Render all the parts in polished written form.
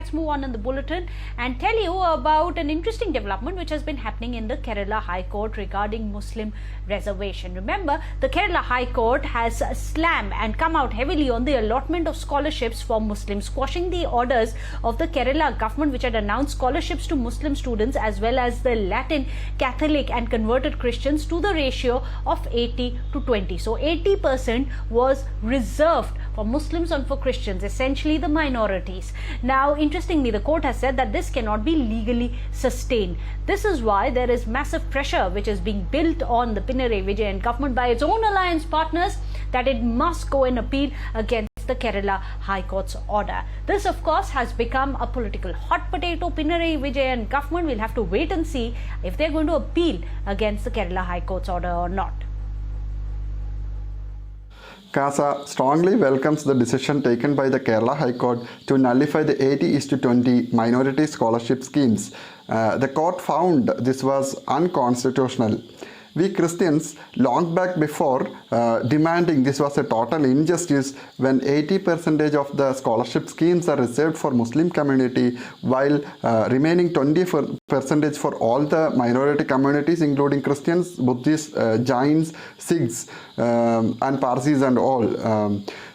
let's move on in the bulletin and tell you about an interesting development which has been happening in the Kerala High Court regarding Muslim reservation. Remember, the Kerala High Court has slammed and come out heavily on the allotment of scholarships for Muslims, squashing the orders of the Kerala government which had announced scholarships to Muslim students as well as the Latin, Catholic and converted Christians to the ratio of 80 to 20. So 80% was reserved for Muslims and for Christians, essentially the minorities. Now, interestingly, the court has said that this cannot be legally sustained. This is why there is massive pressure which is being built on the Pinarayi Vijayan government by its own alliance partners that it must go and appeal against the Kerala High Court's order. This, of course, has become a political hot potato. Pinarayi Vijayan government will have to wait and see if they're going to appeal against the Kerala High Court's order or not. CASA strongly welcomes the decision taken by the Kerala High Court to nullify the 80:20 minority scholarship schemes. The court found this was unconstitutional. We Christians long back before demanding this was a total injustice when 80% of the scholarship schemes are reserved for Muslim community while remaining 20% for all the minority communities including Christians, Buddhists, Jains, Sikhs and Parsis and all.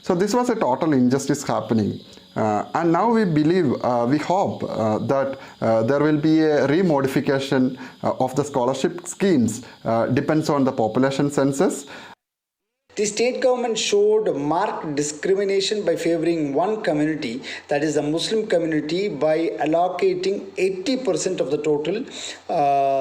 So this was a total injustice happening. And now we believe, we hope that there will be a remodification of the scholarship schemes. Depends on the population census. The state government showed marked discrimination by favoring one community, that is the Muslim community, by allocating 80% of the total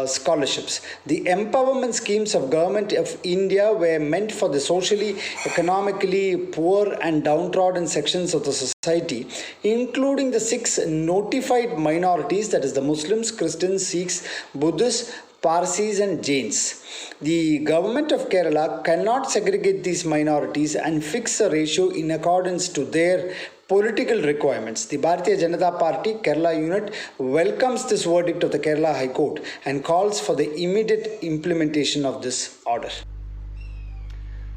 scholarships. The empowerment schemes of Government of India were meant for the socially, economically poor and downtrodden sections of the society, including the 6 notified minorities, that is the Muslims, Christians, Sikhs, Buddhists, Parsis and Jains. The government of Kerala cannot segregate these minorities and fix a ratio in accordance to their political requirements. The Bharatiya Janata Party Kerala unit welcomes this verdict of the Kerala High Court and calls for the immediate implementation of this order.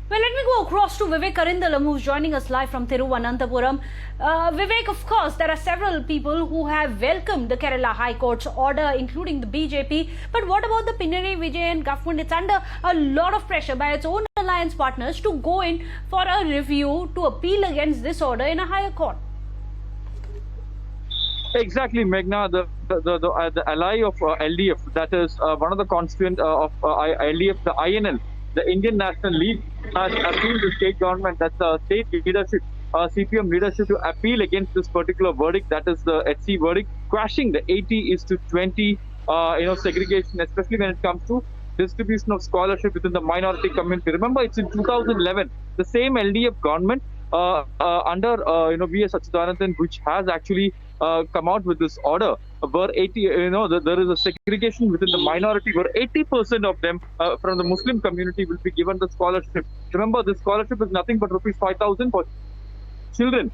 Well, let me go across to Vivek Karindalam, who's joining us live from Thiruvananthapuram. Vivek, of course, there are several people who have welcomed the Kerala High Court's order, including the BJP. But what about the Pinarayi Vijayan government? It's under a lot of pressure by its own alliance partners to go in for a review to appeal against this order in a higher court. Exactly, Meghna. The ally of LDF, that is one of the constituent of LDF, the INL, the Indian National League, has appealed the state government, that's the state leadership, CPM leadership, to appeal against this particular verdict, that is the HC verdict, quashing the 80:20 segregation, especially when it comes to distribution of scholarship within the minority community. Remember, it's in 2011, the same LDF government under V.S. Achuthanandan, which has actually come out with this order where there is a segregation within the minority where 80% of them from the Muslim community will be given the scholarship. Remember, this scholarship is nothing but rupees 5,000 for children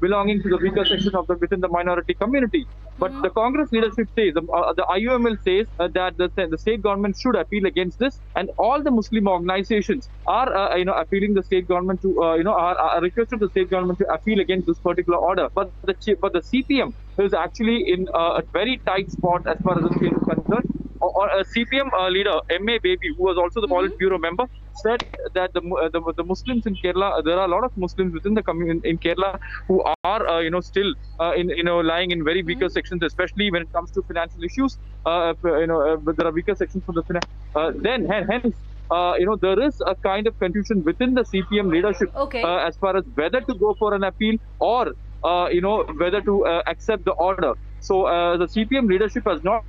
belonging to the weaker section of within the minority community. But the Congress leadership says, the IUML says that the state government should appeal against this, and all the Muslim organizations are appealing the state government to are requested the state government to appeal against this particular order. But the CPM is actually in a very tight spot as far as the state is concerned. Or a CPM leader, M.A. Baby, who was also the Politburo member, said that the Muslims in Kerala, there are a lot of Muslims within the community in Kerala who are still lying in very weaker sections, especially when it comes to financial issues. There are weaker sections for the finance. Hence, there is a kind of confusion within the CPM leadership as far as whether to go for an appeal or whether to accept the order. So the CPM leadership has not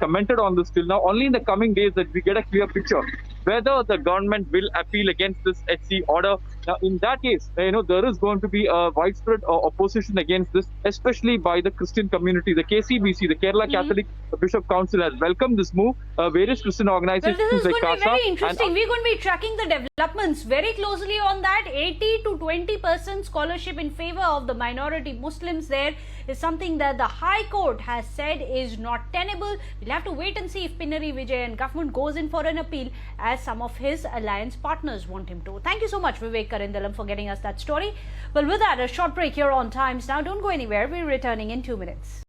commented on this till now. Only in the coming days that we get a clear picture whether the government will appeal against this HC order. Now, in that case, there is going to be a widespread opposition against this, especially by the Christian community. The KCBC, the Kerala Catholic Bishop Council, has welcomed this move. Various Christian organizations this is like going to be CASA. very interesting. We're going to be tracking the developments very closely on that. 80 to 20% scholarship in favor of the minority Muslims there is something that the High Court has said is not tenable. We'll have to wait and see if Pinarayi Vijayan government goes in for an appeal, as some of his alliance partners want him to. Thank you so much, Vivek. Karindalam, for getting us that story. Well, with that, a short break here on Times Now. Don't go anywhere. We're returning in 2 minutes.